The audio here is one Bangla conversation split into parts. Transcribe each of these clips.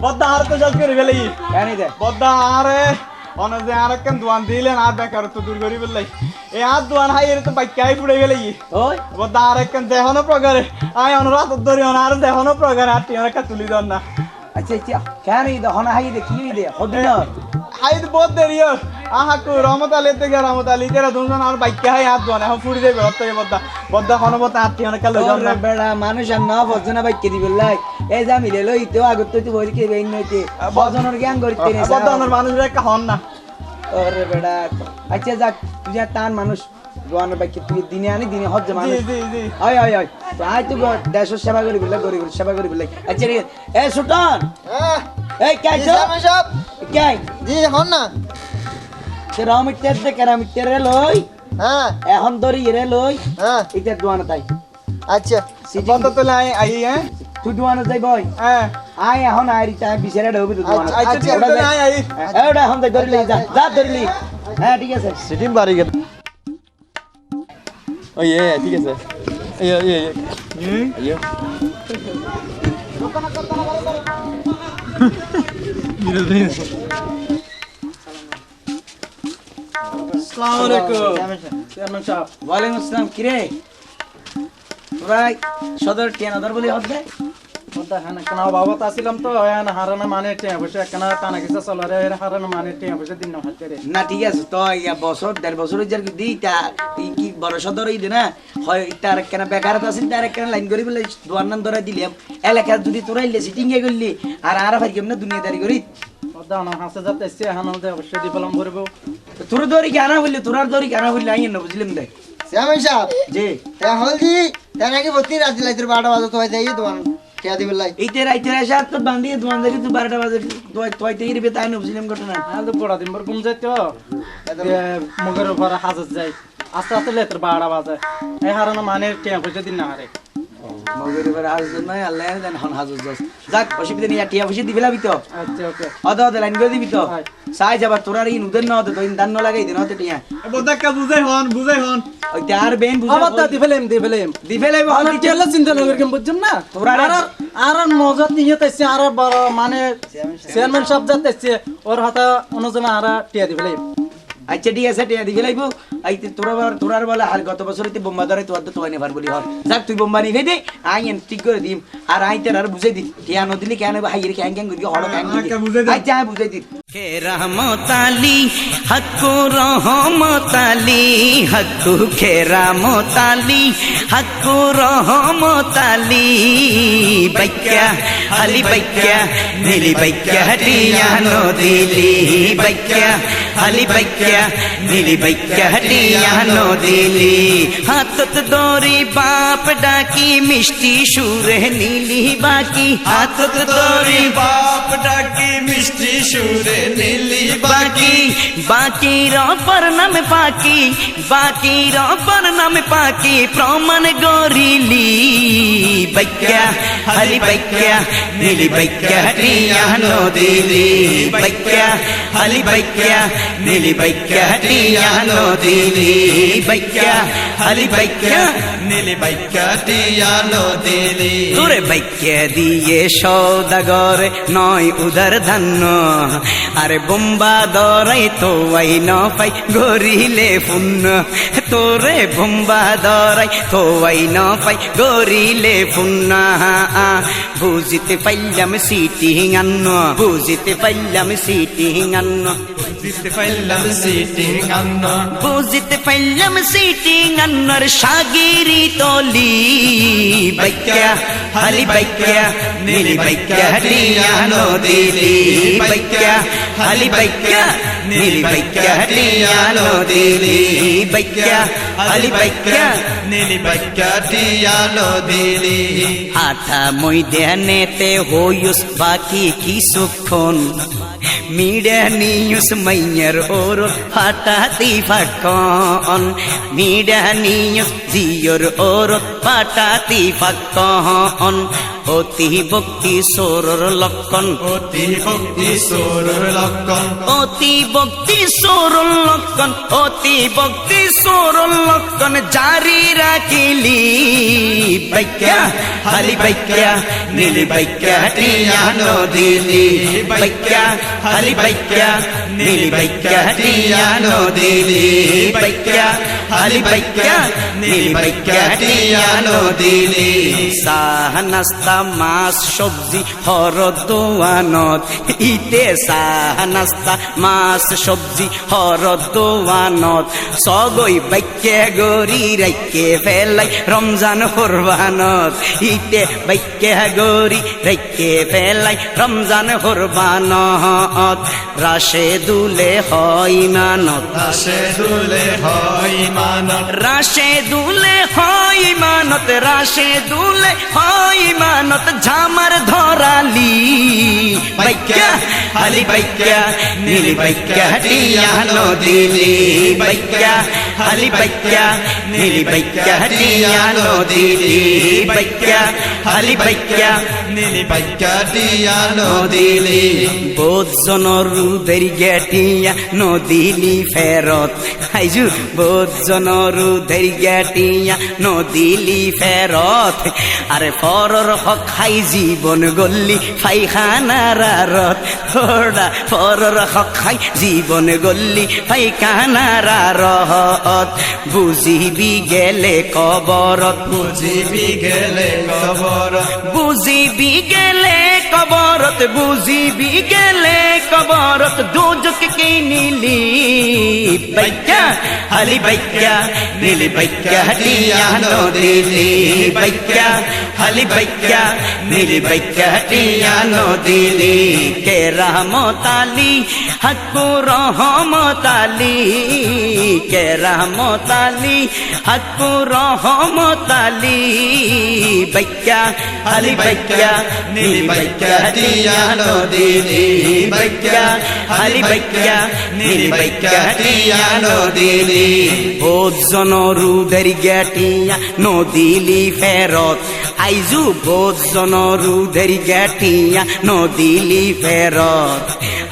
বদ্দা আর তো সব করে ফেলি জানি দে বদ্দা আরে অনজে আর কেন দোয়ান দিলেন আর বেকার তো দূর করি বললাই এই আর দোয়ান হাই এর তো বাইকাই পুড়ে গেলাই ওই বদ্দা আর কেন দেহনো প্রকারে আই অনুরাত ধরি আর দেহনো প্রকারে আর টিয়া কা তুলি দন না আচ্ছা আচ্ছা কেন এই দহনা হাই দে কি দে হদিন হাই বহুত দেরিও আহা কো রহমত আলী থেকে রহমত আলী কেরা দুজন আর বাইকা হাই আর দোয়ান এখন পুড়ি দেবে অত বদ্দা বদ্দা হনবত আর টিয়া কা লই দন না বেড়া মানুষ আর না বজনা বাইকে দিবে লাই এই যা মিলে লই তো আগত তো বলি কে বেইন নইতে বজনের জ্ঞান করতে নে বদ্দা অনর মানুষের একটা হন না ওরে বেড়া আচ্ছা যাক তুই যা টান মানুষ দোয়ানের বাইকে তুই দিনে আনি দিনে হজ্জে মানুষ জি জি আয় আয় আয় তো আয় তো দেশের সেবা করি বলে গরিবের সেবা করি বলে আচ্ছা রে এ সুলতান এই কাইছো সব কাই জি হন না তে রামিটের দে কেরামিটের রে লই হ্যাঁ এখন ধরি রে লই হ্যাঁ এটা দোয়ানা তাই আচ্ছা বদ্দা তো লাই আই হ্যাঁ তুই দোয়ানা যাই বই হ্যাঁ আয় এখন আইরি তাই বিছারে ঢোবি তো দোয়ানা আচ্ছা ঠিক আছে নাই আই ওটা এখন যাই ধরি লই যা যা ধরি লই হ্যাঁ ঠিক আছে সিটিম বাড়ি গেল ও ইয়ে ঠিক আছে ইয়ে ইয়ে ইয়ে আসসালামু আলাইকুম চেয়ারম্যান সাহেব ওয়ালাইকুম আসসালাম কিরে তোরা সদর টিয়ানাদার বলি হবে ওটা হানা কানা বাবা তাছিলাম তো হানা হারানা মানে টিয়া বসে কানা টানা কিছু চলারে হারানা মানে টিয়া বসে দিন না হাতে রে না ঠিক আছে তো ইয়া বছর 1.5 বছর যার কি দিটা কি বড় সদরই দে না হয় তার কেন বেকারত আছে তার কেন লাইন করি বলে দোয়ান্নান ধরে দিলাম এলাকা যদি তোরা ইলে সিটিং এ করলি আর আর ভাই কেমনে দুনিয়াদারি করি ওটা না হাসে যাতে এসে হানা দে অবশ্যই দি ফেলাম করব তোর দরি কেন হইলে তোরার দরি কেন হইলে আইন না বুঝলাম দে শ্যামেন সাহেব জি হলদি তার আগে বত্তি রাজি লাইতে 12টা বাজে তো হয়ে যাই তোমার কে দিবে লাই এইতে রাইতে রাইতে তো বান্দি দোয়ানদারি তো 12টা বাজে তোইতে ইরবে তাই না বুঝলাম ঘটনা হ্যাঁ তো পড়া দিন পর ঘুম যাইতো মগের উপর হাজার যাই আস্তে আস্তে লেতের 12টা বাজে এই হারানা মানে টিয়া বসে দিন না হারে মগের এবার হাজুর নাই আল্লাহ জান হন হাজুর যাস যাক অসুবিধা নেই টিয়া বসে দিবি লাবি তো আচ্ছা ওকে অদ অদ লাইন করে দিবি তো সাই যাবার তোরার এই নুদের না হতে তো দান না লাগাই দিন হতে টিয়া বোদাক্কা বুঝাই হন ওই তার বেন বুঝা আবার তা দি ফেলেম দি ফেলাই আর কেলা চিন্তা না করকেন বুঝছেন না তোরা আর মজা নিয়ে তাইছে আর বড় মানে চেয়ারম্যান সাহেব যাইতেছে ওর হাতে অনুজনা আর টিয়া দি ফেলেম আচ্ছা ঠিক আছে টিয়া দি ফেলাইবো আইতে তোরার বলে আর গত বছরতে বোম্বা ধরে তোর তো তোয়াই নেবার বলি হর যাক তুই বোম্বা নিয়ে দে আই এন ঠিক করে দিম আর আইতে আর বুঝাই দি টিয়া ন দিলি কেন হাইয়ের ক্যাং ক্যাং করি হড় ক্যাং আচ্ছা বুঝাই দি হে রহমতালি হক্কু রহমতালি হক্কু খে রহমতালি হক্কু রহমতালি বাইক্যা হালি বাইক্যা নীলি বাইক্যা হটিয়া নদিলি বাইক্যা হালি বাইক্যা নীলি বাইক্যা হটিয়া নদিলি হাতত দড়ি বাপ ডাকি মিষ্টি সুরে নীলি বাকি হাতত দড়ি বাপ ডাকি মিষ্টি সুরে নীলি বাকি বাকি রপর নামে পাকি বাকি রপর নামে পাকি প্রমাণ গরিলি বাইক্যা হালি বাইক্যা নীলি বাইক্যা হটিয়া নদিলি বাইক্যা হালি বাইক্যা নীলি বাইক্যা হটিয়া নদিলি বাইক্যা হালি বাইক্যা নীলি বাইক্যা হটিয়া নদিলি তোরে বাইক্যা দিয়ে সৌদাগর নয় উদার ধান্য আরে বোম্বা দরাই তো আই ন পাই গরিলে পুণ্য তোরে বোম্বা দরাই তো আই ন পাই গরিলে পুণ্য বুঝিতে পাইলাম সিটিং আন্ন বুঝিতে পাইলাম সিটিং আন্ন বুঝিতে পাইলাম সিটিং আন্ন বুঝিতে পাইলাম সিটিং আন্নর সাগিরি তলি বাইক্যা হালি বাইক্যা নীলি বাইক্যা হটিয়া নদিলি বাইক্যা হালি বাইক্যা নীলি বাইক্যা হটিয়া নদিলি বাইক্যা হালি বাইক্যা নীলি বাইক্যা হটিয়া নদিলি আঠা ময়দানেতে হইউস বাকি কিছুক্ষণ মিডা নিউস মাইয়ার ওর ফাটাতি ফাটকন মিডা নিউস জিওর ওর ফাটাতি ফাটকন অতি ভক্তি সোরর লক্ষণ, অতি ভক্তি সোরর লক্ষণ, অতি ভক্তি সোরর লক্ষণ, অতি ভক্তি সোরর লক্ষণ জারি রাখিলি বাইক্যা হালি বাইক্যা নীলি বাইক্যা টিয়া নদিলি বাইক্যা হালি বাইক্যা নীলি বাইক্যা টিয়া নদিলি বাইক্যা হালি বাইক্যা নীলি বাইক্যা টিয়া নদিলি সাহ নাস্তা মাছ সবজি হরদ দোয়ানত ইতে সাহ নাস্তা মাছ সবজি হরদ দোয়ানত সগৈ বাইক্যা গরি রাইকে ফেলাই রমজান কুরবানত ইতে বাইক্যা গরি রাইকে ফেলাই রমজান কুরবানত রাশে দুলে হয় মানত, রাশে দুলে হয় মানত, রাশে দুলে হয় মানত, রাশে দুলে হয় মানত ঝামার ধরালি বাইক্যা হালি বাইক্যা নীলি বাইক্যা টিয়া নদিলি বাইক্যা হালি বাইক্যা নীলি বাইক্যা টিয়া নদিলি বাইক্যা হালি বাইক্যা নীলি বাইক্যা টিয়া নদিলি বোধজনৰ ৰুদের গেটিয়া নদিলি ফেরত আইজু বোধজনৰ ৰুদের গেটিয়া নদিলি ফেরত আরে পরর হক খাই জীবন গল্লি পায়খানার আরত থোড়া পরর হক খাই জীবন গল্লি পায়খানার আরত বুঝিবি গেলে কবরত, বুঝিবি গেলে কবরত, বুঝিবি গেলে কবরত, বুঝিবি গেলে কবরত দুজক কে নীলি বাইক্যা হালি বাইক্যা নীলি বাইক্যা টিয়া নদিলি বাইক্যা হালি বাইক্যা নীলি বাইক্যা টিয়া নদিলি কে রহমত আলী হকু রহমত আলী কে রহমত আলী হকু রহমত আলী বাইক্যা হালি বাইক্যা নীলি বাইক্যা টিয়া নদিলি বাইক্যা হালি বাইক্যা নীলি বাইক্যা টিয়া নদিলি বোধজনৰ ৰুদের গেটিয়া নদিলি ফেরত আইজু বোধজনৰ ৰুদের গেটিয়া নদিলি ফেরত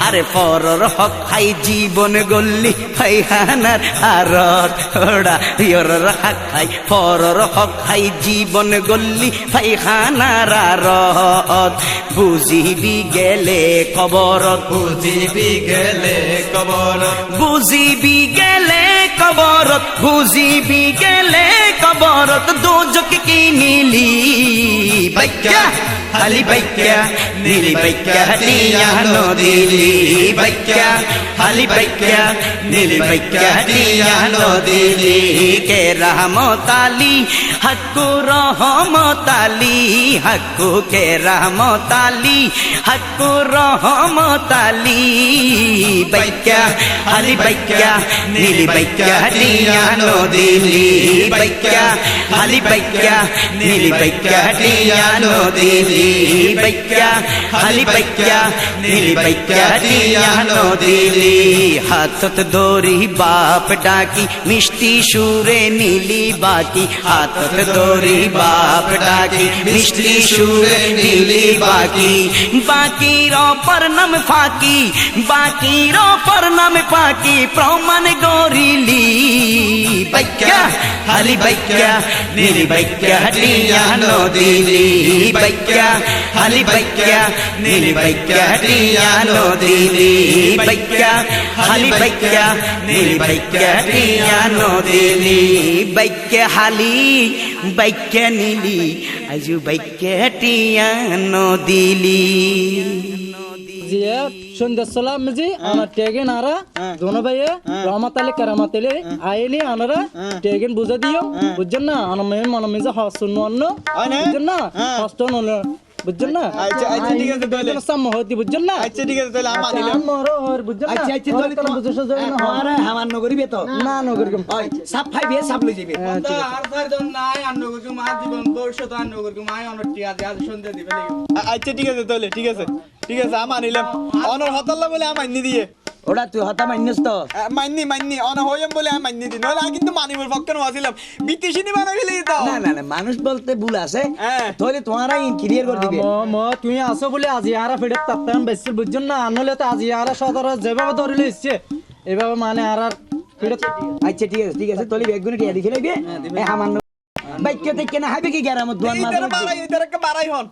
আরে পরর হক খাই জীবন গল্লি পায়খানার আরত ওড়া ইয়র হক খাই পরর হক খাই জীবন গল্লি পায়খানার আরত বুঝিবি গেলে কবরত, বুঝিবি গেলে কবরত, বুঝিবি গেলে কবরত, বুঝিবি গেলে কবরত দুজক কি নীলি বাইক্যা হালি বাইক্যা নীলি বাইক্যা টিয়া নদিলি বাইক্যা হালি বাইক্যা নীলি বাইক্যা টিয়া নদিলি কে রহমত আলী হকু রহমত আলী হকু কে রহমত আলী হকু রহমত আলী বাইক্যা হালি বাইক্যা নীলি বাইক্যা টিয়া নদিলি বাইক্যা হালি বাইক্যা নীলি বাইক্যা টিয়া নদিলি বাইক্যা হালি বাইক্যা নীলি বাইক্যা টিয়া নদিলি হাতত দড়ি বাপ ডাকি মিষ্টি সুরে নীলি বাকি হাতত দড়ি বাপ ডাকি মিষ্টি সুরে নীলি বাকি বাকির অপর নাম ফাঁকি বাকির অপর নাম ফাঁকি প্রমাণ গরিলি বাইক্যা হালি বাইক্যা নীলি বাইক্যা টিয়া নদিলি বাইক্যা হালি বাইক্যা নীলি বাইক্যা টিয়া নদিলি বাইক্যা হালি বাইক্যা নীলি বাইক্যা টিয়া নদিলি বাইক্যা হালি বাইক্যা নীলি আজু বাইক্যা টিয়া নদিলি জিয়া সন্ধ্যা সালাম জি আমার টেগেন আরা দোনো ভাইয়ে রহমত আলী কারামত আলী আইনি আনারা টেগেন বুঝা দিও বুঝছেন না আনমে মনমে যে হসন অন্য বুঝছেন না হস্ত অন্য বুঝছেন না আচ্ছা আচ্ছা ঠিক আছে তাহলে সাম হতি বুঝছেন না আচ্ছা ঠিক আছে তাহলে আমার নিলাম আমারও হর বুঝছেন না আচ্ছা আচ্ছা তাহলে তোমরা বুঝছো যে না আরে হামান নগরিবে তো না নগর কম ওই সাপ খাইবে সাপ লই যাবে আর জন নাই আন্নগরকে মা জীবন ভবিষ্যৎ আন্নগরকে মা অনটি আজ আজ সন্ধ্যা দিবে আচ্ছা ঠিক আছে তাহলে ঠিক আছে আমার নিলাম অনর হতাল্লা বলে আমার নি দিয়ে ওটা তুই হতা মাইনস তো মাইনি অন হইম বলে আমি মাইনি দিন নইলে আমি কিন্তু মানিমুর পক্ষে নছিলাম বিটিশিনি বানাই ফেলি তো না মানুষ বলতে ভুল আছে হ্যাঁ। তাহলে তোমারাই ক্লিয়ার করে দিবে তুই আসো বলে আজি আরা ফেরত তাত্তান বেশি বুঝছেন না আনলে তো আজি আরা সদর যেভাবে ধরে এসছে এভাবে মানে আর ফেরত আচ্ছা ঠিক আছে তাহলে বেগুনি টিয়া দিকে লাগবে সামান্য বাইক কে না হাইবে কি গ্যারামত দোয়ান মাছ ইতারে বাড়াই হন